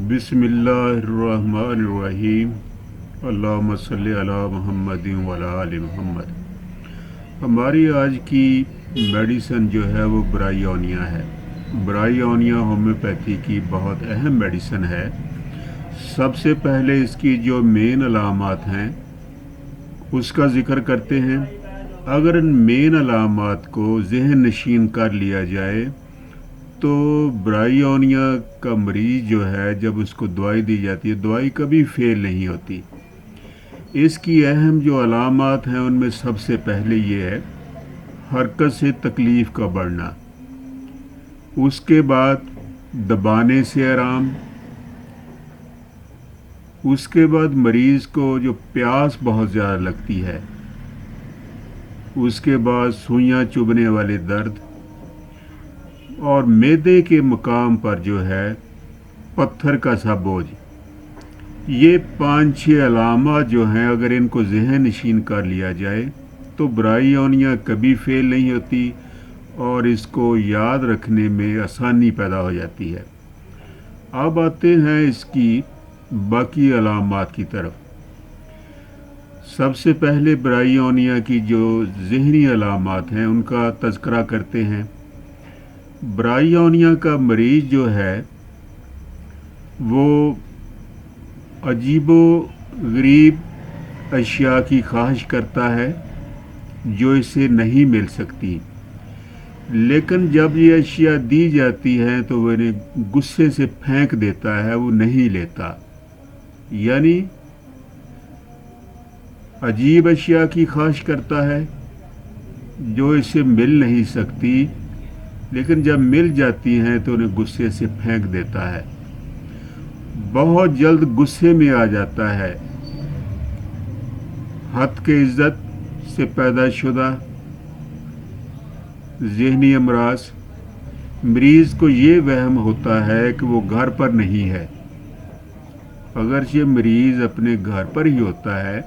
बिस्मिल्लाहिर्रहमानिर्रहीम। अल्लाहुम्मा सल्लि अला मुहम्मदिन व अला आलि मुहम्मद। हमारी आज की मेडिसन जो है वो ब्रायोनिया है। ब्रायोनिया होम्योपैथी की बहुत अहम मेडिसन है। सबसे पहले इसकी जो मेन अलामात हैं उसका ज़िक्र करते हैं। अगर इन मेन अलामात को ज़हन नशीन कर लिया जाए तो ब्रायोनिया का मरीज़ जो है जब उसको दवाई दी जाती है, दवाई कभी फेल नहीं होती। इसकी अहम जो अलामात हैं उनमें सबसे पहले ये है हरकत से तकलीफ़ का बढ़ना, उसके बाद दबाने से आराम, उसके बाद मरीज़ को जो प्यास बहुत ज़्यादा लगती है, उसके बाद सुइयां चुभने वाले दर्द, और मैदे के मकाम पर जो है पत्थर का सा बोझ। ये 5-6 अलामात जो हैं अगर इनको ज़हन नशीन कर लिया जाए तो ब्रायोनिया कभी फेल नहीं होती और इसको याद रखने में आसानी पैदा हो जाती है। अब आते हैं इसकी बाकी अलामात की तरफ। सबसे पहले ब्रायोनिया की जो ज़हनी अलामात हैं उनका तज़किरा करते हैं। ब्रायोनिया का मरीज़ जो है वो अजीबो गरीब अशिया की ख्वाहिश करता है जो इसे नहीं मिल सकती, लेकिन जब ये अशिया दी जाती हैं तो वो इन्हें गुस्से से फेंक देता है, वो नहीं लेता। यानी अजीब अशिया की ख्वाहिश करता है जो इसे मिल नहीं सकती, लेकिन जब मिल जाती हैं तो उन्हें गुस्से से फेंक देता है। बहुत जल्द गुस्से में आ जाता है। हद के इज्जत से पैदा शुदा ज़हनी अमराज, मरीज़ को ये वहम होता है कि वो घर पर नहीं है। अगर ये मरीज़ अपने घर पर ही होता है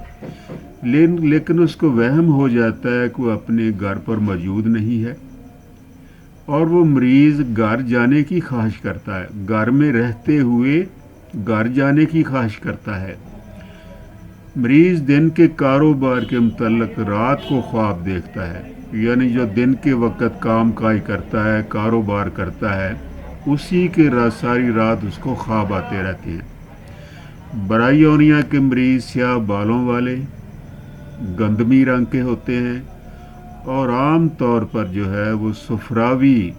लेकिन उसको वहम हो जाता है कि वो अपने घर पर मौजूद नहीं है और वो मरीज़ घर जाने की ख्वाहिश करता है, घर में रहते हुए घर जाने की ख्वाहिश करता है। मरीज़ दिन के कारोबार के मुतल्लिक रात को ख्वाब देखता है, यानी जो दिन के वक्त काम काज करता है, कारोबार करता है, उसी के सारी रात उसको ख्वाब आते रहते हैं। ब्रायोनिया के मरीज़ स्याह बालों वाले, गंदमी रंग के होते हैं और आम तौर पर जो है वो सुफरावी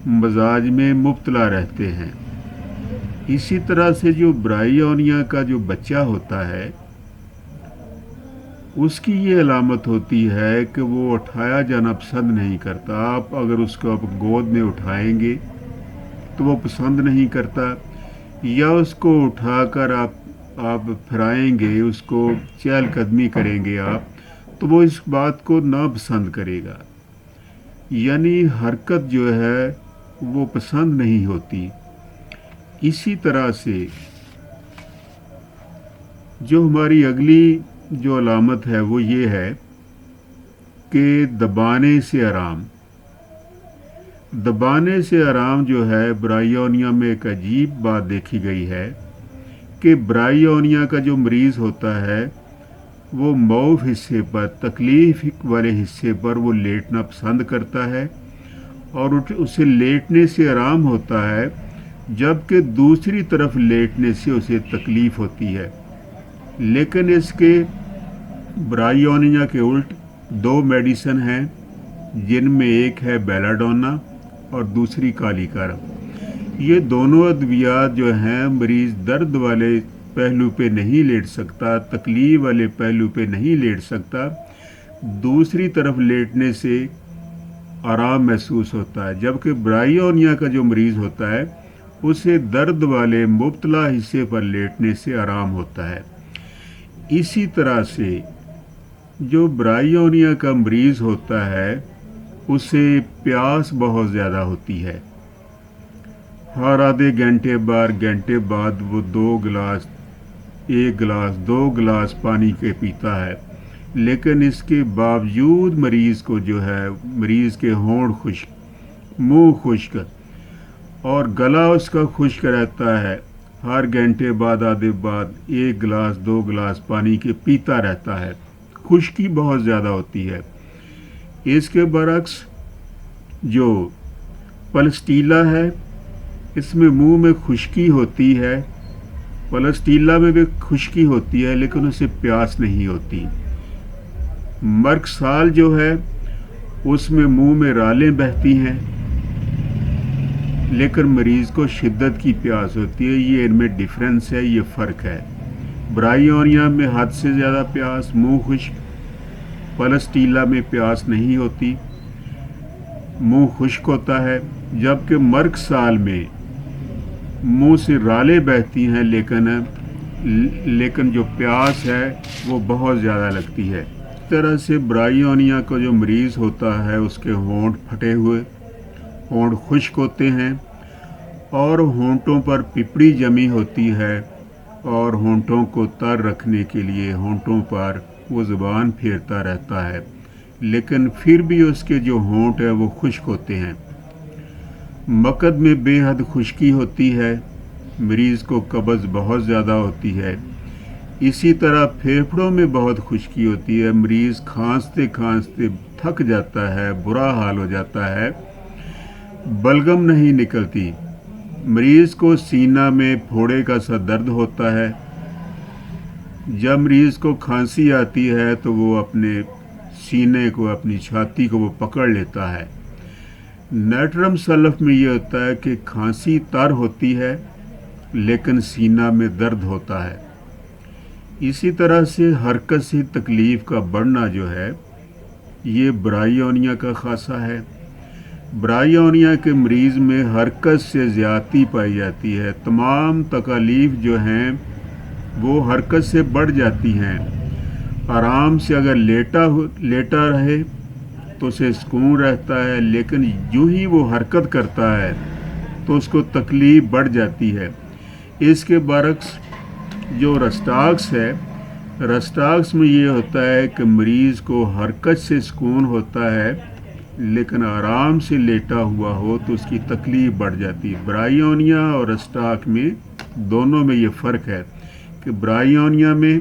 मजाज में मुब्तला रहते हैं। इसी तरह से जो ब्रायोनिया का जो बच्चा होता है उसकी ये अलामत होती है कि वो उठाया जाना पसंद नहीं करता। आप अगर उसको आप गोद में उठाएंगे तो वो पसंद नहीं करता, या उसको उठाकर आप फिराएंगे, उसको चहलकदमी करेंगे आप, तो वो इस बात को नापसंद करेगा। यानी हरकत जो है वो पसंद नहीं होती। इसी तरह से जो हमारी अगली जो अलामत है वो ये है कि दबाने से आराम। दबाने से आराम जो है ब्रायोनिया में एक अजीब बात देखी गई है कि ब्रायोनिया का जो मरीज़ होता है वो मऊफ हिस्से पर, तकलीफ़ वाले हिस्से पर वो लेटना पसंद करता है और उसे लेटने से आराम होता है, जबकि दूसरी तरफ लेटने से उसे तकलीफ़ होती है। लेकिन इसके ब्रायोनिया के उल्ट 2 मेडिसन हैं जिनमें एक है बेलाडोना और दूसरी कालीकार। ये दोनों अद्वियात जो हैं मरीज़ दर्द वाले पहलू पे नहीं लेट सकता, तकलीफ़ वाले पहलू पे नहीं लेट सकता, दूसरी तरफ लेटने से आराम महसूस होता है, जबकि ब्रायोनिया का जो मरीज़ होता है उसे दर्द वाले मुब्तला हिस्से पर लेटने से आराम होता है। इसी तरह से जो ब्रायोनिया का मरीज़ होता है उसे प्यास बहुत ज़्यादा होती है। हर आधे घंटे बाद वो 2 गिलास 1 गिलास 2 गिलास पानी के पीता है, लेकिन इसके बावजूद मरीज़ को जो है, मरीज़ के होंठ खुश्क, मुंह खुश्क और गला उसका खुश्क रहता है। हर घंटे बाद आधे बाद 1 गिलास 2 गिलास पानी के पीता रहता है। खुश्की बहुत ज़्यादा होती है। इसके बरक्स जो पलस्टीला है, इसमें मुंह में खुश्की होती है। पलस्टीला में भी खुश्की होती है लेकिन उसे प्यास नहीं होती। मर्कसाल जो है उसमें मुंह में रालें बहती हैं लेकिन मरीज़ को शिद्दत की प्यास होती है। ये इनमें डिफरेंस है, ये फ़र्क है। ब्रायोनिया में हद से ज़्यादा प्यास, मुंह खुश्क। पलस्टीला में प्यास नहीं होती, मुंह खुश्क होता है। जबकि मर्कसाल में मुंह से रालें बहती हैं लेकिन जो प्यास है वो बहुत ज़्यादा लगती है। इस तरह से ब्रायोनिया का जो मरीज़ होता है उसके होंठ फटे हुए, होंठ खुश्क होते हैं और होंठों पर पिपड़ी जमी होती है और होंठों को तर रखने के लिए होंठों पर वो ज़ुबान फेरता रहता है लेकिन फिर भी उसके जो होंठ है वो खुश्क होते हैं। मकद में बेहद खुश्की होती है, मरीज़ को कब्ज़ बहुत ज़्यादा होती है। इसी तरह फेफड़ों में बहुत खुश्की होती है, मरीज़ खांसते खांसते थक जाता है, बुरा हाल हो जाता है, बलगम नहीं निकलती। मरीज़ को सीना में फोड़े का सा दर्द होता है। जब मरीज़ को खांसी आती है तो वो अपने सीने को, अपनी छाती को वो पकड़ लेता है। नाइट्रम सल्फ में ये होता है कि खांसी तर होती है लेकिन सीना में दर्द होता है। इसी तरह से हरकत से तकलीफ़ का बढ़ना जो है ये ब्रायोनिया का खासा है। ब्रायोनिया के मरीज़ में हरकत से ज़्यादती पाई जाती है। तमाम तकालीफ़ जो हैं वो हरकत से बढ़ जाती हैं। आराम से अगर लेटा रहे तो उसे सुकून रहता है लेकिन यूं ही वो हरकत करता है तो उसको तकलीफ़ बढ़ जाती है। इसके बरक्स जो रस्टाक्स है, रस्टाक्स में ये होता है कि मरीज़ को हरकत से सुकून होता है लेकिन आराम से लेटा हुआ हो तो उसकी तकलीफ़ बढ़ जाती है। ब्रायोनिया और रस्टाक में दोनों में ये फ़र्क है कि ब्रायोनिया में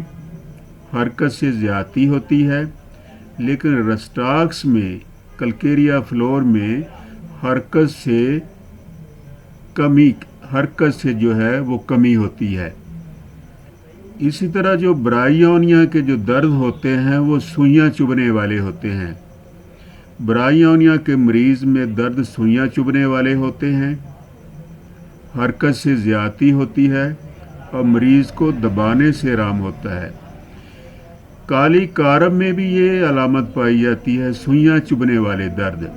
हरकत से ज़्यादती होती है लेकिन रस्टाक्स में, कल्केरिया फ्लोर में हरकत से जो है वो कमी होती है। इसी तरह जो ब्रायोनिया के जो दर्द होते हैं वो सुइयां चुभने वाले होते हैं। ब्रायोनिया के मरीज़ में दर्द सुइयां चुभने वाले होते हैं, हरकत से ज़्यादती होती है और मरीज़ को दबाने से आराम होता है। काली कारब में भी ये अलामत पाई जाती है, सुइयां चुभने वाले दर्द।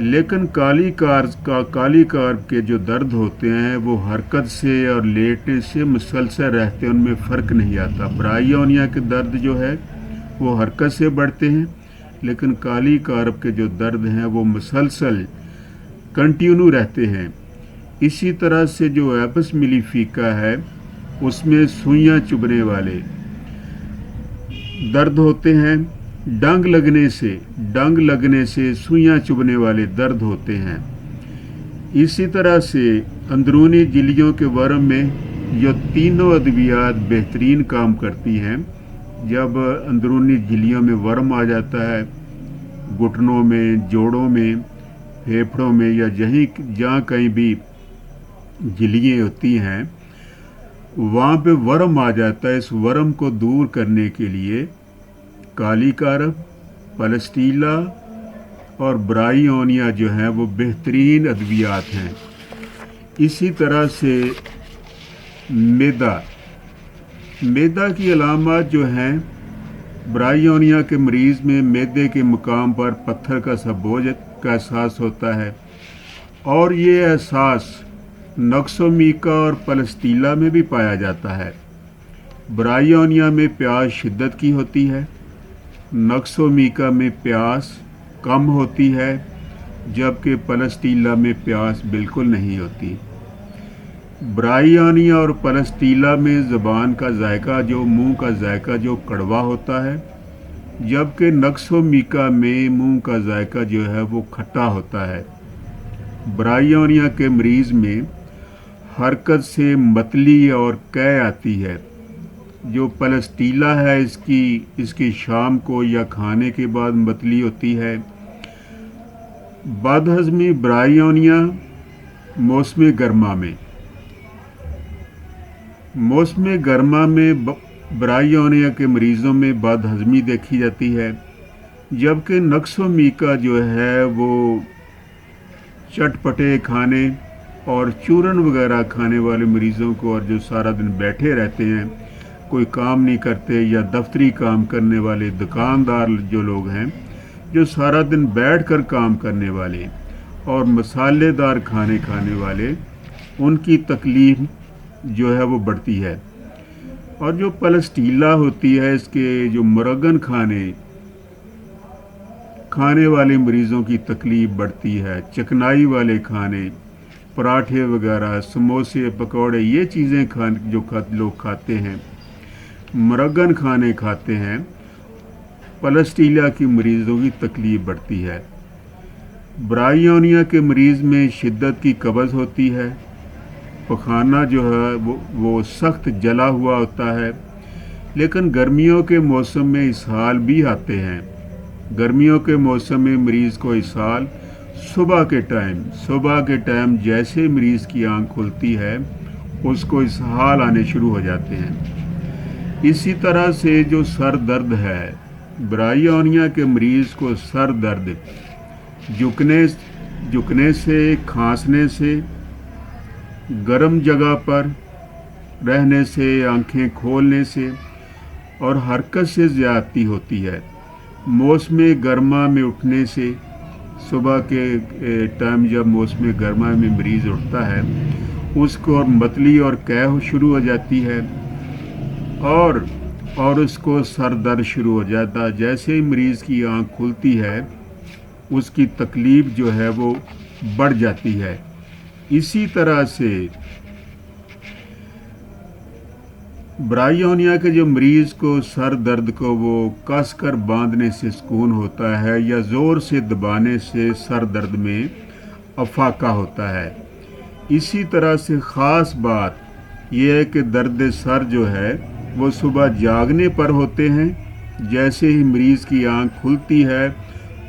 लेकिन काली कारब के जो दर्द होते हैं वो हरकत से और लेटने से मुसलसल रहते हैं, उनमें फ़र्क नहीं आता। ब्रायोनिया के दर्द जो है वो हरकत से बढ़ते हैं लेकिन काली कारब के जो दर्द हैं वो मुसलसल कंटिन्यू रहते हैं। इसी तरह से जो एपस मिलीफिका है उसमें सुइयां चुभने वाले दर्द होते हैं। डंग लगने से सुइयां चुभने वाले दर्द होते हैं। इसी तरह से अंदरूनी झिल्लियों के वर्म में जो तीनों अद्वियात बेहतरीन काम करती हैं। जब अंदरूनी झिल्लियों में वर्म आ जाता है, घुटनों में, जोड़ों में, फेफड़ों में या जहाँ कहीं भी झिल्लियाँ होती हैं वहाँ पे वर्म आ जाता है, इस वर्म को दूर करने के लिए काली कारब, पलस्टीला और ब्रायोनिया जो हैं वो बेहतरीन अद्वियात हैं। इसी तरह से मैदा की अलामत जो हैं, ब्रायोनिया के मरीज़ में मैदे के मुकाम पर पत्थर का सा बोझ का एहसास होता है और ये एहसास नक्सोमीका और पलस्टीला में भी पाया जाता है। ब्रायोनिया में प्यास शिद्दत की होती है, नक्सोमीका में प्यास कम होती है जबकि पलस्टीला में प्यास बिल्कुल नहीं होती। ब्रायोनिया और पलस्टीला में ज़बान का जायका जो मुंह का जायका जो कड़वा होता है जबकि नक्सोमीका में मुंह का जायका जो है वो खट्टा होता है। ब्रायोनिया के मरीज़ में हरकत से मतली और कै आती है। जो पलस्टीला है इसकी शाम को या खाने के बाद मतली होती है। बदहज़मी ब्रायोनिया मौसम गर्मा में ब्रायोनिया के मरीज़ों में बदहज़मी देखी जाती है, जबकि नक्सोमीका जो है वो चटपटे खाने और चूरन वगैरह खाने वाले मरीज़ों को, और जो सारा दिन बैठे रहते हैं, कोई काम नहीं करते, या दफ्तरी काम करने वाले दुकानदार जो लोग हैं, जो सारा दिन बैठकर काम करने वाले और मसालेदार खाने खाने वाले, उनकी तकलीफ जो है वो बढ़ती है। और जो पलस्टीला होती है, इसके जो मुरगन खाने वाले मरीज़ों की तकलीफ़ बढ़ती है। चिकनाई वाले खाने, पराठे वगैरह, समोसे, पकौड़े, ये चीज़ें लोग खाते हैं, मुरगन खाने खाते हैं, पलस्टीला की मरीज़ों की तकलीफ़ बढ़ती है। ब्रायोनिया के मरीज़ में शिद्दत की कब्ज़ होती है, पखाना जो है वो सख्त जला हुआ होता है। लेकिन गर्मियों के मौसम में इसहाल भी आते हैं। गर्मियों के मौसम में मरीज़ को इसहाल सुबह के टाइम जैसे मरीज़ की आंख खुलती है, उसको इसहाल आने शुरू हो जाते हैं। इसी तरह से जो सर दर्द है, ब्रायोनिया के मरीज़ को सर दर्द झुकने से, खांसने से, गर्म जगह पर रहने से, आंखें खोलने से और हरकत से ज़्यादती होती है। मौसम गर्मा में उठने से, सुबह के टाइम जब मौसम गर्मा में मरीज़ उठता है, उसको और मतली और कै शुरू हो जाती है और उसको सर दर्द शुरू हो जाता है। जैसे ही मरीज़ की आंख खुलती है, उसकी तकलीफ़ जो है वो बढ़ जाती है। इसी तरह से ब्रायोनिया के जो मरीज़ को सर दर्द को वो कस कर बांधने से सुकून होता है, या ज़ोर से दबाने से सर दर्द में अफाका होता है। इसी तरह से ख़ास बात यह है कि दर्द सर जो है वो सुबह जागने पर होते हैं। जैसे ही मरीज़ की आंख खुलती है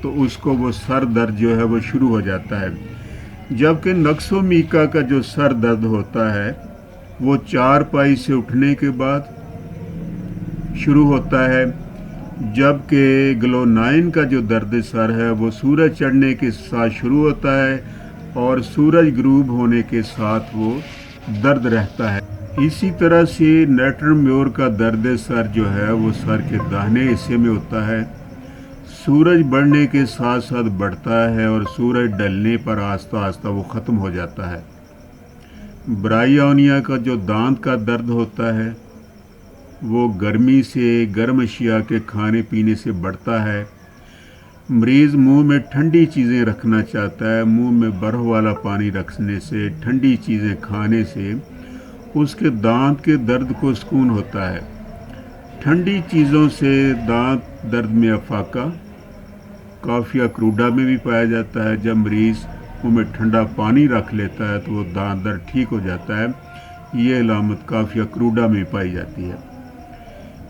तो उसको वो सर दर्द जो है वो शुरू हो जाता है। जबकि नक्सोमीका का जो सर दर्द होता है वो चारपाई से उठने के बाद शुरू होता है, जबकि ग्लोनाइन का जो दर्द सर है वो सूरज चढ़ने के साथ शुरू होता है और सूरज ग्रूब होने के साथ वो दर्द रहता है। इसी तरह से नेट्रम्योर का दर्द सर जो है वो सर के दाहिने हिस्से में होता है। सूरज बढ़ने के साथ साथ बढ़ता है और सूरज ढलने पर आस्ता आस्ता वो ख़त्म हो जाता है। ब्रायोनिया का जो दांत का दर्द होता है वो गर्मी से, गर्म अशिया के खाने पीने से बढ़ता है। मरीज़ मुंह में ठंडी चीज़ें रखना चाहता है। मुंह में बर्फ़ वाला पानी रखने से, ठंडी चीज़ें खाने से उसके दांत के दर्द को सुकून होता है। ठंडी चीज़ों से दांत दर्द में अफाका काफ़िया क्रूडा में भी पाया जाता है। जब मरीज़ मुँह में ठंडा पानी रख लेता है तो वो दांत दर्द ठीक हो जाता है। ये अलामत काफ़िया क्रूडा में पाई जाती है।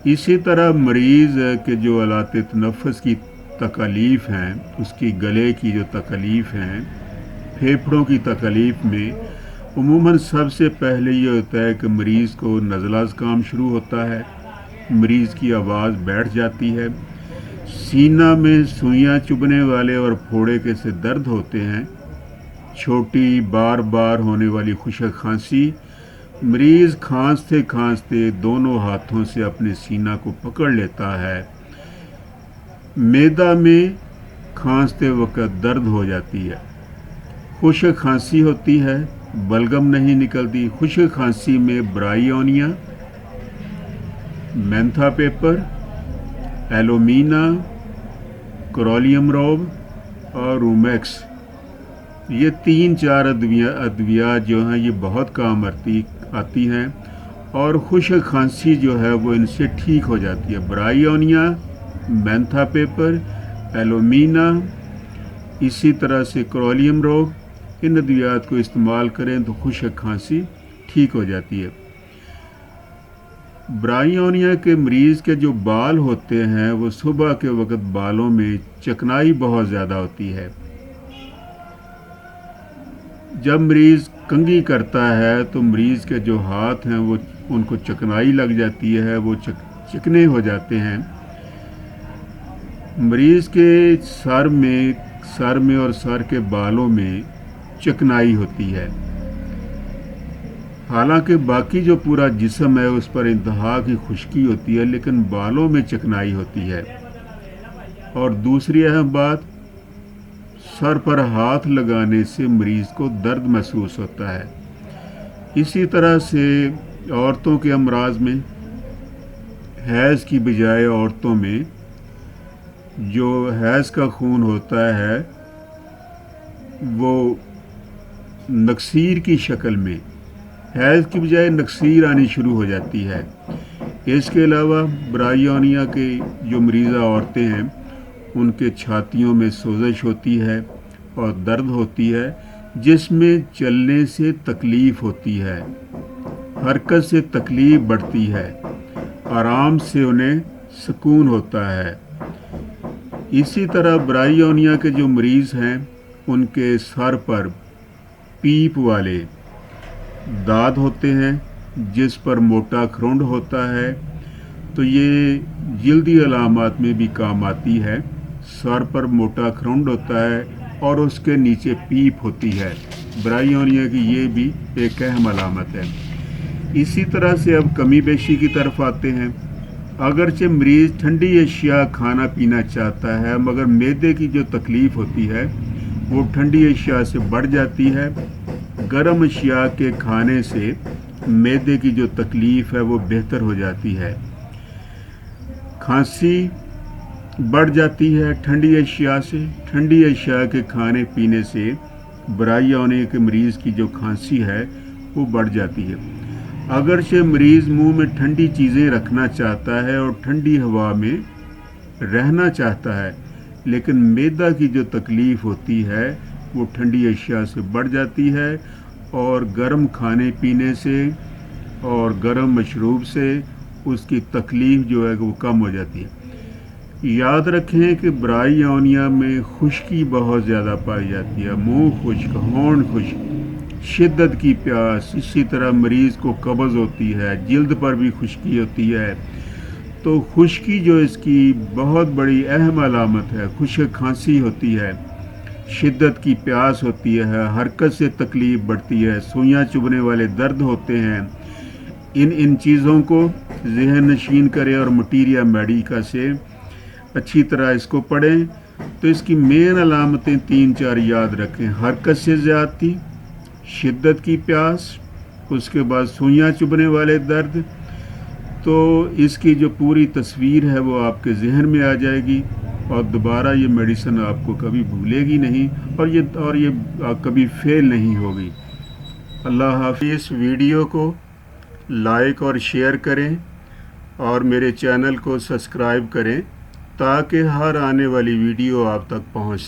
इसी तरह मरीज़ के जो आलात तनफ़्फ़ुस की तकलीफ़ हैं, उसकी गले की जो तकलीफ़ हैं, फेफड़ों की तकलीफ़ में उमूमन सबसे पहले ये होता है कि मरीज़ को नज़ला ज़ुकाम शुरू होता है, मरीज़ की आवाज़ बैठ जाती है, सीना में सुइयाँ चुभने वाले और फोड़े के से दर्द होते हैं, छोटी बार बार होने वाली खुशक खांसी, मरीज़ खांसते खांसते दोनों हाथों से अपने सीना को पकड़ लेता है, मैदा में खांसते वक्त दर्द हो जाती है, खुशक खांसी होती है, बलगम नहीं निकलती। खुशक खांसी में ब्रायोनिया, मेंथा पेपर, एलोमीना, क्रोलियम रोब और रूमेक्स, ये 3-4 अद्विया जो हैं ये बहुत काम आती हैं और खुशक खांसी जो है वो इनसे ठीक हो जाती है। ब्रायोनिया, मेंथा पेपर, एलोमीना, इसी तरह से क्रोलियम रोग, इन अद्वियात को इस्तेमाल करें तो खुशक खांसी ٹھیک ہو جاتی ہے۔ برائیونیا کے مریض کے جو بال ہوتے ہیں وہ صبح کے وقت بالوں میں چکنائی بہت زیادہ ہوتی ہے۔ جب مریض کنگھی کرتا ہے تو مریض کے جو ہاتھ ہیں وہ ان کو چکنائی لگ جاتی ہے، وہ چکنے ہو جاتے ہیں۔ مریض کے سر میں اور سر کے بالوں میں چکنائی ہوتی ہے، حالانکہ باقی جو پورا جسم ہے اس پر انتہا کی خشکی ہوتی ہے، لیکن بالوں میں چکنائی ہوتی ہے۔ اور دوسری اہم بات، سر پر ہاتھ لگانے سے مریض کو درد محسوس ہوتا ہے۔ اسی طرح سے عورتوں کے امراض میں حیض کی بجائے عورتوں میں جو حیض کا خون ہوتا ہے وہ نکسیر کی شکل میں، حیض کی بجائے نکسیر آنی شروع ہو جاتی ہے۔ اس کے علاوہ برائیونیا کے جو مریضہ عورتیں ہیں ان کے چھاتیوں میں سوزش ہوتی ہے اور درد ہوتی ہے، جس میں چلنے سے تکلیف ہوتی ہے، حرکت سے تکلیف بڑھتی ہے، آرام سے انہیں سکون ہوتا ہے۔ اسی طرح برائیونیا کے جو مریض ہیں ان کے سر پر پیپ والے دانت ہوتے ہیں جس پر موٹا کھرونڈ ہوتا ہے، تو یہ جلدی علامات میں بھی کام آتی ہے۔ سر پر موٹا کھرونڈ ہوتا ہے اور اس کے نیچے پیپ ہوتی ہے، برائیونیا کی یہ بھی ایک اہم علامت ہے۔ اسی طرح سے اب کمی بیشی کی طرف آتے ہیں۔ اگرچہ مریض ٹھنڈی اشیاء کھانا پینا چاہتا ہے مگر معدے کی جو تکلیف ہوتی ہے وہ ٹھنڈی اشیاء سے بڑھ جاتی ہے۔ گرم اشیاء کے کھانے سے معدے کی جو تکلیف ہے وہ بہتر ہو جاتی ہے۔ کھانسی بڑھ جاتی ہے ٹھنڈی اشیاء سے، ٹھنڈی اشیاء کے کھانے پینے سے برائیونیا کے مریض کی جو کھانسی ہے وہ بڑھ جاتی ہے۔ اگرچہ مریض منہ میں ٹھنڈی چیزیں رکھنا چاہتا ہے اور ٹھنڈی ہوا میں رہنا چاہتا ہے، لیکن معدہ کی جو تکلیف ہوتی ہے وہ ٹھنڈی اشیاء سے بڑھ جاتی ہے اور گرم کھانے پینے سے اور گرم مشروب سے اس کی تکلیف جو ہے وہ کم ہو جاتی ہے۔ یاد رکھیں کہ برائیونیا میں خشکی بہت زیادہ پائی جاتی ہے، منہ خشک، ہونٹ خشک، شدت کی پیاس، اسی طرح مریض کو قبض ہوتی ہے، جلد پر بھی خشکی ہوتی ہے۔ تو خشکی جو اس کی بہت بڑی اہم علامت ہے، خشک کھانسی ہوتی ہے، شدت کی پیاس ہوتی ہے، حرکت سے تکلیف بڑھتی ہے، سوئیاں چبھنے والے درد ہوتے ہیں۔ ان چیزوں کو ذہن نشین کریں اور مٹیریا میڈیکا سے اچھی طرح اس کو پڑھیں۔ تو اس کی مین علامتیں 3-4 یاد رکھیں: حرکت سے زیادتی، شدت کی پیاس، اس کے بعد سوئیاں چبھنے والے درد۔ تو اس کی جو پوری تصویر ہے وہ آپ کے ذہن میں آ جائے گی اور دوبارہ یہ میڈیسن آپ کو کبھی بھولے گی نہیں اور یہ کبھی فیل نہیں ہوگی۔ اللہ حافظ۔ اس ویڈیو کو لائک اور شیئر کریں اور میرے چینل کو سبسکرائب کریں تاکہ ہر آنے والی ویڈیو آپ تک پہنچ